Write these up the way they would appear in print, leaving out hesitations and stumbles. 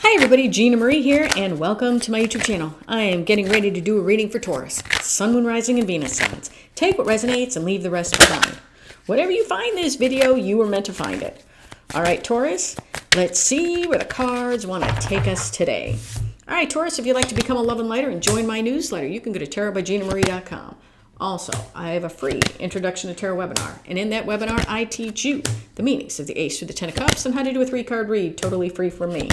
Hi everybody, Gina Marie here, and welcome to my YouTube channel. I am getting ready to do a reading for Taurus, Sun, Moon, Rising, and Venus signs. Take what resonates and leave the rest behind. Whatever you find this video, you were meant to find it. All right, Taurus, let's see where the cards want to take us today. All right, Taurus, if you'd like to become a love and lighter and join my newsletter, you can go to tarotbyginamarie.com. Also, I have a free Introduction to Tarot webinar, and in that webinar, I teach you the meanings of the Ace through the Ten of Cups and how to do a 3-card read totally free from me.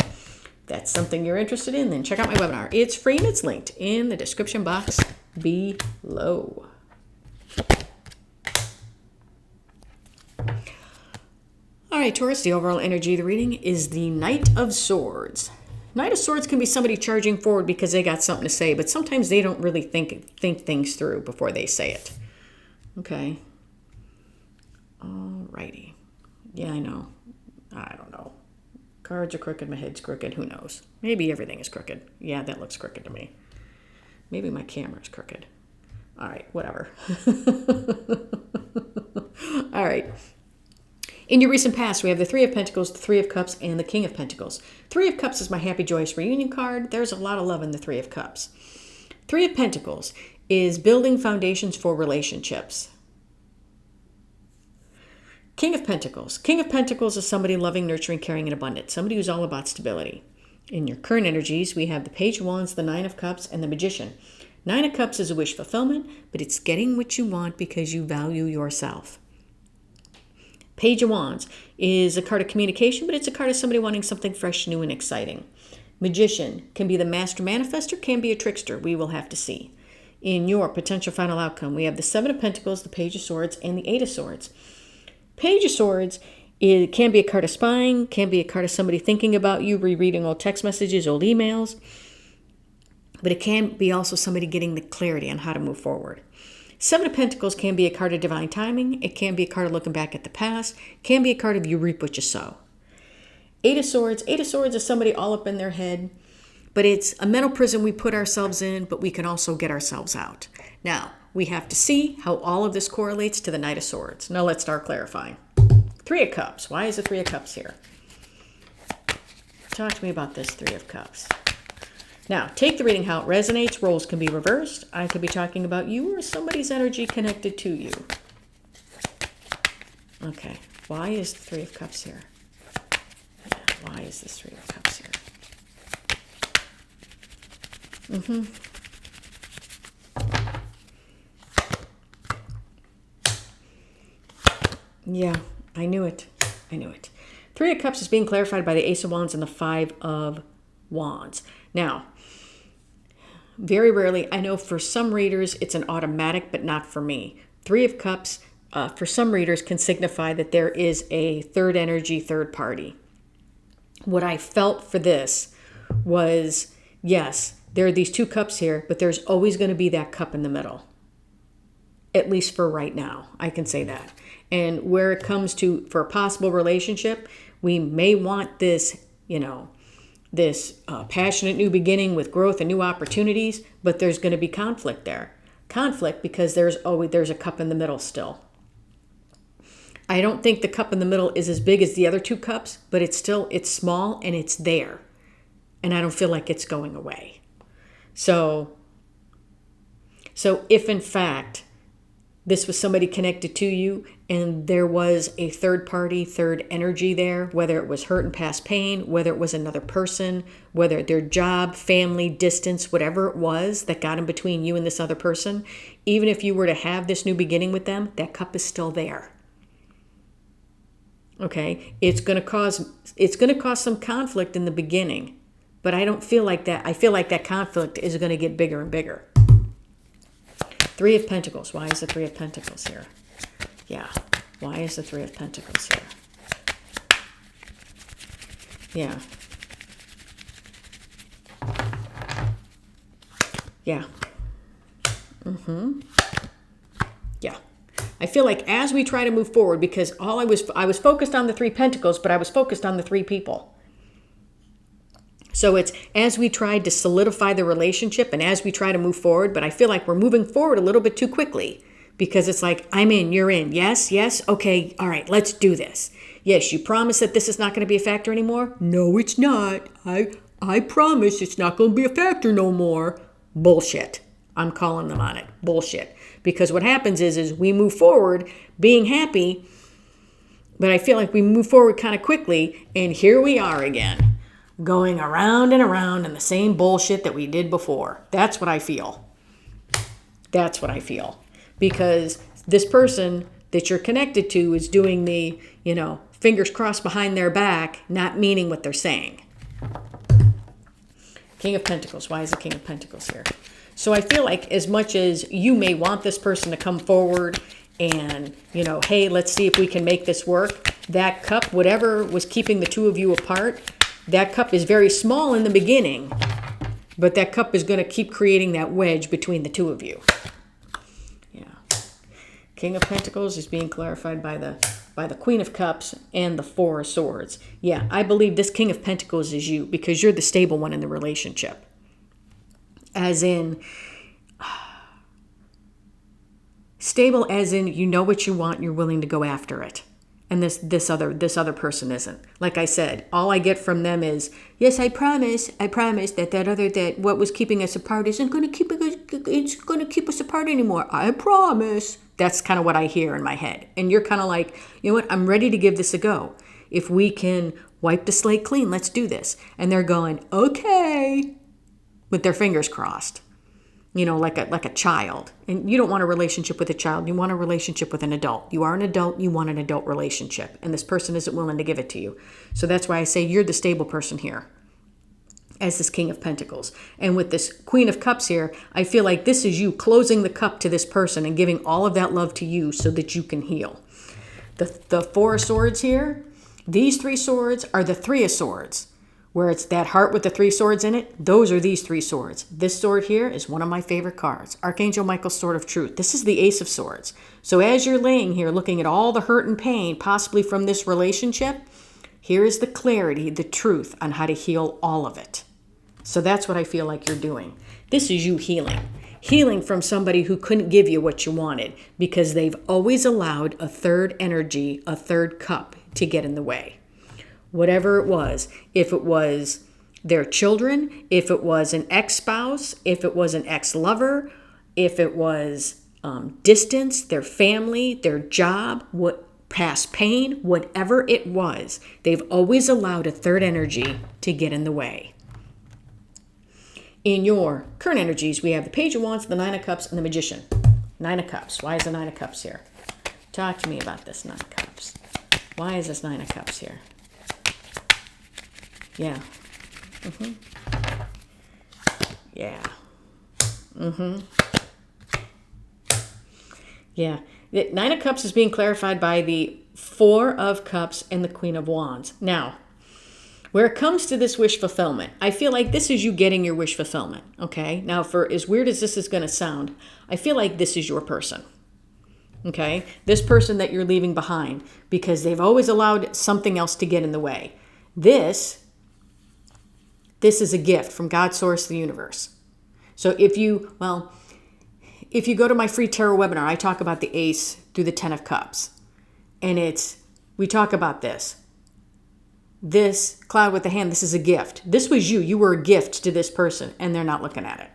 If that's something you're interested in, then check out my webinar. It's free and it's linked in the description box below. All right, Taurus, the overall energy of the reading is the Knight of Swords. Knight of Swords can be somebody charging forward because they got something to say, but sometimes they don't really think things through before they say it. Okay. All righty. Yeah, I know. I don't know. Cards are crooked, my head's crooked, who knows? Maybe everything is crooked. Yeah, that looks crooked to me. Maybe my camera's crooked. All right, whatever. All right. In your recent past, we have the Three of Pentacles, the Three of Cups, and the King of Pentacles. Three of Cups is my happy, joyous reunion card. There's a lot of love in the Three of Cups. Three of Pentacles is building foundations for relationships. King of Pentacles. King of Pentacles is somebody loving, nurturing, caring, and abundant. Somebody who's all about stability. In your current energies, we have the Page of Wands, the Nine of Cups, and the Magician. Nine of Cups is a wish fulfillment, but it's getting what you want because you value yourself. Page of Wands is a card of communication, but it's a card of somebody wanting something fresh, new, and exciting. Magician can be the master manifester, can be a trickster. We will have to see. In your potential final outcome, we have the Seven of Pentacles, the Page of Swords, and the Eight of Swords. Page of Swords, it can be a card of spying, can be a card of somebody thinking about you, rereading old text messages, old emails, but it can be also somebody getting the clarity on how to move forward. Seven of Pentacles can be a card of divine timing. It can be a card of looking back at the past. It can be a card of you reap what you sow. Eight of Swords is somebody all up in their head, but it's a mental prison we put ourselves in, but we can also get ourselves out. Now, we have to see how all of this correlates to the Knight of Swords. Now let's start clarifying. Three of Cups. Why is the Three of Cups here? Talk to me about this Three of Cups. Now, take the reading how it resonates. Roles can be reversed. I could be talking about you or somebody's energy connected to you. Okay. Why is the Three of Cups here? Yeah, why is this Three of Cups here? Yeah, I knew it. Three of Cups is being clarified by the Ace of Wands and the Five of Wands. Now, very rarely, I know for some readers it's an automatic, but not for me. Three of Cups, for some readers, can signify that there is a third energy, third party. What I felt for this was, yes, there are these two cups here, but there's always going to be that cup in the middle. At least for right now, I can say that. And where it comes to, for a possible relationship, we may want this, this passionate new beginning with growth and new opportunities, but there's going to be conflict there. Conflict because there's a cup in the middle still. I don't think the cup in the middle is as big as the other two cups, but it's small and it's there. And I don't feel like it's going away. So if in fact this was somebody connected to you and there was a third party, third energy there, whether it was hurt and past pain, whether it was another person, whether their job, family, distance, whatever it was that got in between you and this other person, even if you were to have this new beginning with them, that cup is still there. Okay? It's going to cause some conflict in the beginning, but I don't feel like that. I feel like that conflict is going to get bigger and bigger. Three of Pentacles. Why is the Three of Pentacles here? Yeah. Why is the Three of Pentacles here? Yeah. Yeah. Yeah. I feel like as we try to move forward, because I was focused on the Three Pentacles, but I was focused on the three people. So it's as we tried to solidify the relationship and as we try to move forward, but I feel like we're moving forward a little bit too quickly because it's like, I'm in, you're in. Yes, yes. Okay. All right. Let's do this. Yes, you promise that this is not going to be a factor anymore? No, it's not. I I promise it's not going to be a factor no more. Bullshit. I'm calling them on it. Bullshit. Because what happens is we move forward being happy, but I feel like we move forward kind of quickly, and here we are again, going around and around in the same bullshit that we did before. That's what I feel. That's what I feel. Because this person that you're connected to is doing the, fingers crossed behind their back, not meaning what they're saying. King of Pentacles. Why is the King of Pentacles here? So I feel like as much as you may want this person to come forward and, hey, let's see if we can make this work, that cup, whatever was keeping the two of you apart, that cup is very small in the beginning, but that cup is going to keep creating that wedge between the two of you. Yeah. King of Pentacles is being clarified by the Queen of Cups and the Four of Swords. Yeah, I believe this King of Pentacles is you because you're the stable one in the relationship. As in, stable as in you know what you want, you're willing to go after it. And this other person isn't. Like I said, all I get from them is, yes, I promise that what was keeping us apart isn't going to keep us apart anymore. I promise. That's kind of what I hear in my head. And you're kind of like, you know what? I'm ready to give this a go. If we can wipe the slate clean, let's do this. And they're going, okay, with their fingers crossed. Like a child. And you don't want a relationship with a child. You want a relationship with an adult. You are an adult. You want an adult relationship. And this person isn't willing to give it to you. So that's why I say you're the stable person here as this King of Pentacles. And with this Queen of Cups here, I feel like this is you closing the cup to this person and giving all of that love to you so that you can heal. The Four of Swords here, these three swords are the Three of Swords. Where it's that heart with the three swords in it, those are these three swords. This sword here is one of my favorite cards. Archangel Michael's Sword of Truth. This is the Ace of Swords. So as you're laying here looking at all the hurt and pain possibly from this relationship, here is the clarity, the truth on how to heal all of it. So that's what I feel like you're doing. This is you healing. Healing from somebody who couldn't give you what you wanted because they've always allowed a third energy, a third cup to get in the way. Whatever it was, if it was their children, if it was an ex-spouse, if it was an ex-lover, if it was distance, their family, their job, past pain, whatever it was, they've always allowed a third energy to get in the way. In your current energies, we have the Page of Wands, the Nine of Cups, and the Magician. Nine of Cups. Why is the Nine of Cups here? Talk to me about this Nine of Cups. Why is this Nine of Cups here? Yeah. Yeah. Yeah. The Nine of Cups is being clarified by the Four of Cups and the Queen of Wands. Now, where it comes to this wish fulfillment, I feel like this is you getting your wish fulfillment, okay? Now, for as weird as this is going to sound, I feel like this is your person, okay? This person that you're leaving behind because they've always allowed something else to get in the way. This is a gift from God, source, the universe. So if you go to my free tarot webinar, I talk about the Ace through the Ten of Cups. And we talk about this. This cloud with the hand, this is a gift. This was you. You were a gift to this person, and they're not looking at it.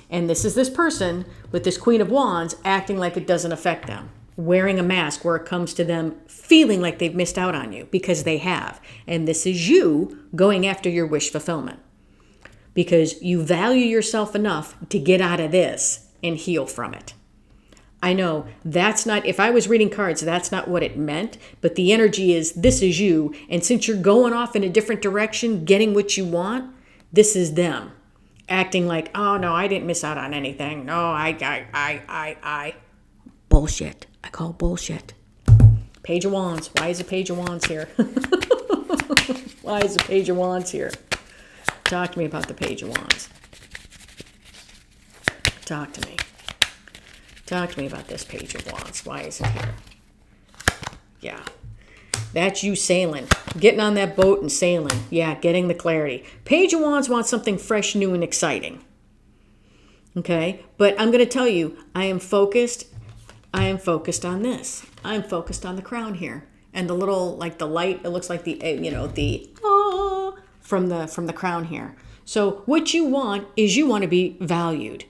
And this is this person with this Queen of Wands acting like it doesn't affect them. Wearing a mask where it comes to them feeling like they've missed out on you because they have. And this is you going after your wish fulfillment because you value yourself enough to get out of this and heal from it. I know that's not, if I was reading cards, that's not what it meant, but the energy is this is you. And since you're going off in a different direction, getting what you want, this is them acting like, oh no, I didn't miss out on anything. No, I. Bullshit. I call bullshit. Page of Wands. Why is a Page of Wands here? Why is a Page of Wands here? Talk to me about the Page of Wands. Talk to me. Talk to me about this Page of Wands. Why is it here? Yeah. That's you sailing. Getting on that boat and sailing. Yeah, getting the clarity. Page of Wands wants something fresh, new, and exciting. Okay? But I'm going to tell you, I am focused on this. I'm focused on the crown here. And the little, like the light, it looks like the from the crown here. So what you want is you want to be valued.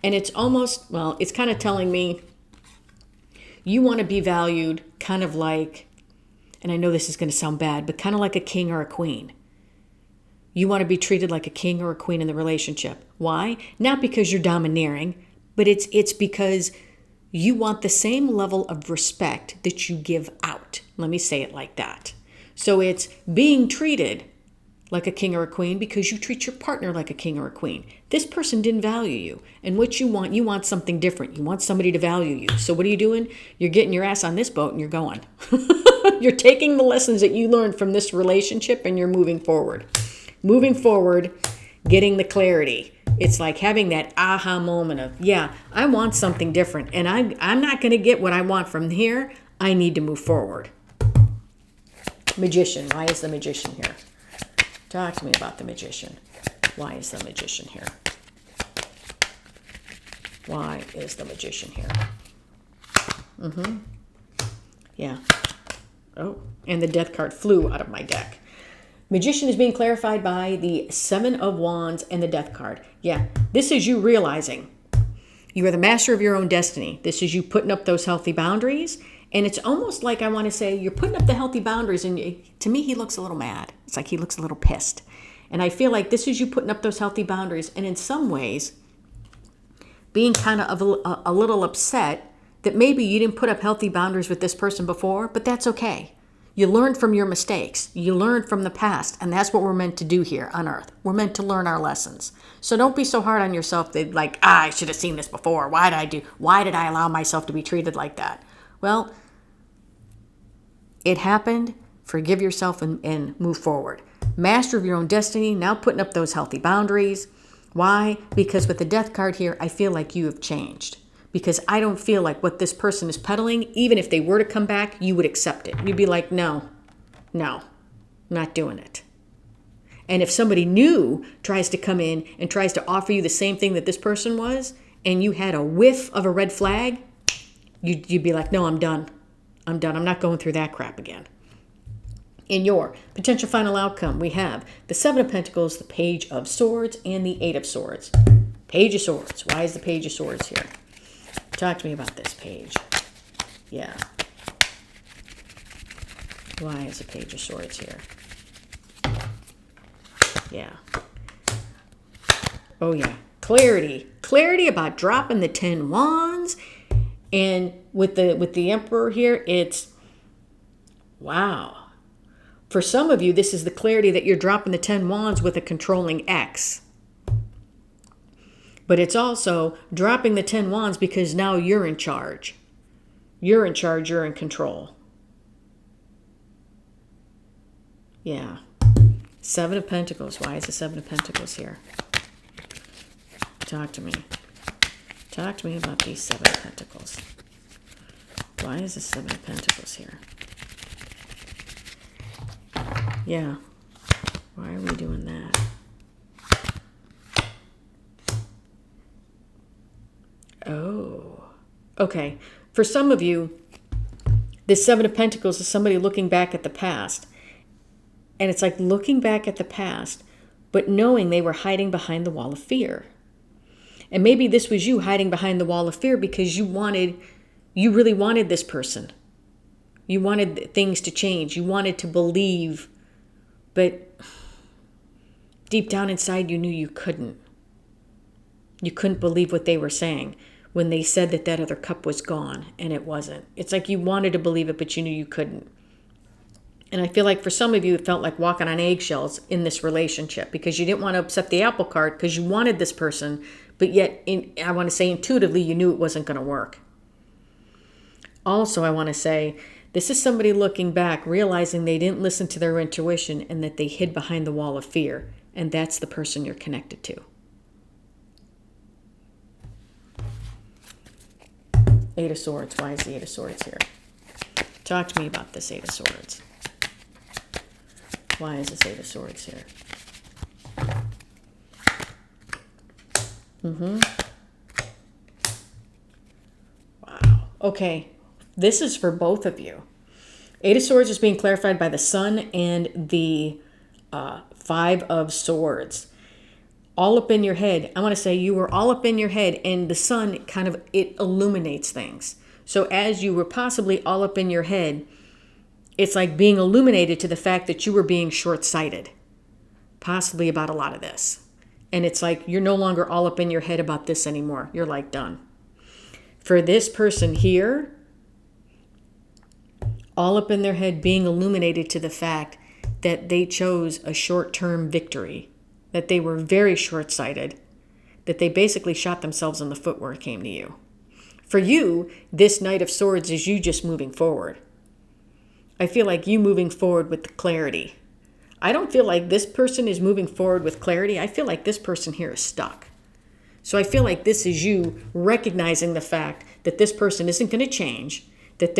And it's almost, well, it's kind of telling me you want to be valued kind of like, and I know this is going to sound bad, but kind of like a king or a queen. You want to be treated like a king or a queen in the relationship. Why? Not because you're domineering, but it's because you want the same level of respect that you give out. Let me say it like that. So it's being treated like a king or a queen because you treat your partner like a king or a queen. This person didn't value you. And what you want something different. You want somebody to value you. So what are you doing? You're getting your ass on this boat and you're going. You're taking the lessons that you learned from this relationship and you're moving forward. Moving forward, getting the clarity. It's like having that aha moment of, yeah, I want something different. And I'm not going to get what I want from here. I need to move forward. Magician. Why is the magician here? Talk to me about the magician. Why is the magician here? Why is the magician here? Yeah. Oh, and the death card flew out of my deck. Magician is being clarified by the 7 of Wands and the death card. Yeah, this is you realizing you are the master of your own destiny. This is you putting up those healthy boundaries. And it's almost like I want to say you're putting up the healthy boundaries. And to me, he looks a little mad. It's like he looks a little pissed. And I feel like this is you putting up those healthy boundaries. And in some ways, being kind of a little upset that maybe you didn't put up healthy boundaries with this person before, but that's okay. You learn from your mistakes. You learn from the past. And that's what we're meant to do here on Earth. We're meant to learn our lessons. So don't be so hard on yourself that like, I should have seen this before. Why did I allow myself to be treated like that? Well, it happened. Forgive yourself and move forward. Master of your own destiny. Now putting up those healthy boundaries. Why? Because with the death card here, I feel like you have changed. Because I don't feel like what this person is peddling, even if they were to come back, you would accept it. You'd be like, no, not doing it. And if somebody new tries to come in and tries to offer you the same thing that this person was, and you had a whiff of a red flag, you'd be like, no, I'm done. I'm not going through that crap again. In your potential final outcome, we have the 7 of Pentacles, the Page of Swords, and the 8 of Swords. Page of Swords. Why is the Page of Swords here? Talk to me about this page. Yeah. Why is the Page of Swords here? Yeah. Oh, yeah. Clarity. Clarity about dropping the 10 wands. And with the Emperor here, it's, wow. For some of you, this is the clarity that you're dropping the 10 wands with a controlling ex. But it's also dropping the 10 wands because now you're in charge. You're in charge, you're in control. Yeah. 7 of Pentacles. Why is the 7 of Pentacles here? Talk to me. Talk to me about these 7 of Pentacles. Why is the 7 of Pentacles here? Yeah. Why are we doing that? Oh. Okay. For some of you, this 7 of Pentacles is somebody looking back at the past. And it's like looking back at the past, but knowing they were hiding behind the wall of fear. And maybe this was you hiding behind the wall of fear because you really wanted this person. You wanted things to change. You wanted to believe, but deep down inside you knew you couldn't. You couldn't believe what they were saying when they said that other cup was gone and it wasn't. It's like you wanted to believe it, but you knew you couldn't. And I feel like for some of you, it felt like walking on eggshells in this relationship because you didn't want to upset the apple cart because you wanted this person, but yet, I want to say intuitively, you knew it wasn't going to work. Also, I want to say, this is somebody looking back, realizing they didn't listen to their intuition and that they hid behind the wall of fear. And that's the person you're connected to. 8 of Swords. Why is the 8 of Swords here? Talk to me about this 8 of Swords. Why is this 8 of Swords here? Wow. Okay. This is for both of you. 8 of Swords is being clarified by the Sun and the Five of Swords. All up in your head. I want to say you were all up in your head, and the sun kind of, it illuminates things. So as you were possibly all up in your head, it's like being illuminated to the fact that you were being short-sighted, possibly about a lot of this. And it's like you're no longer all up in your head about this anymore. You're like done. For this person here, all up in their head, being illuminated to the fact that they chose a short-term victory, that they were very short-sighted, that they basically shot themselves in the foot where it came to you. For you, this Knight of Swords is you just moving forward. I feel like you moving forward with the clarity. I don't feel like this person is moving forward with clarity. I feel like this person here is stuck. So I feel like this is you recognizing the fact that this person isn't going to change, that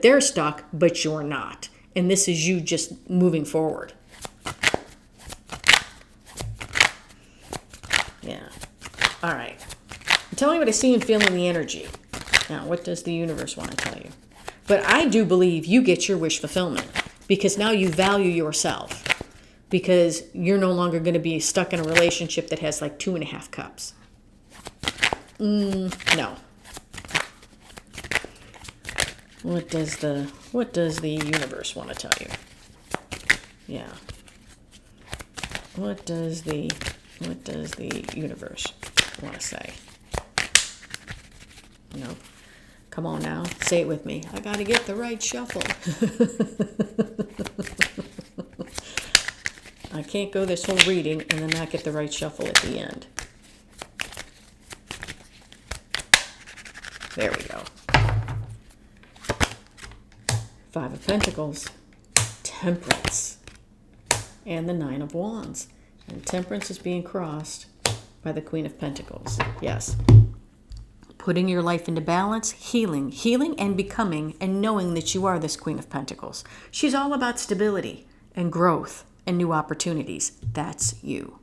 they're stuck, but you're not. And this is you just moving forward. Yeah. All right. Tell me what I see and feel in the energy. Now, what does the universe want to tell you? But I do believe you get your wish fulfillment because now you value yourself, because you're no longer going to be stuck in a relationship that has like 2.5 cups. No. What does the universe want to tell you? Yeah. What does the universe want to say? No. Come on now. Say it with me. I got to get the right shuffle. I can't go this whole reading and then not get the right shuffle at the end. There we go. Five of Pentacles, Temperance, and the Nine of Wands. And Temperance is being crossed by the Queen of Pentacles. Yes. Putting your life into balance, healing and becoming, and knowing that you are this Queen of Pentacles. She's all about stability and growth and new opportunities. That's you.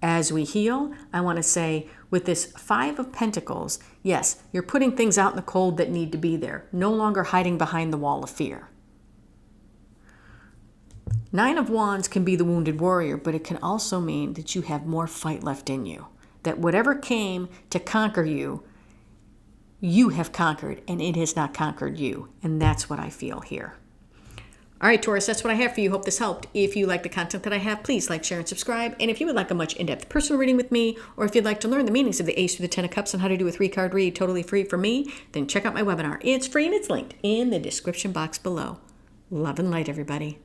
As we heal, I want to say with this Five of Pentacles, yes, you're putting things out in the cold that need to be there. No longer hiding behind the wall of fear. Nine of Wands can be the wounded warrior, but it can also mean that you have more fight left in you. That whatever came to conquer you, you have conquered, and it has not conquered you. And that's what I feel here. All right, Taurus, that's what I have for you. Hope this helped. If you like the content that I have, please like, share, and subscribe. And if you would like a much in-depth personal reading with me, or if you'd like to learn the meanings of the Ace through the Ten of Cups and how to do a 3-card read totally free from me, then check out my webinar. It's free and it's linked in the description box below. Love and light, everybody.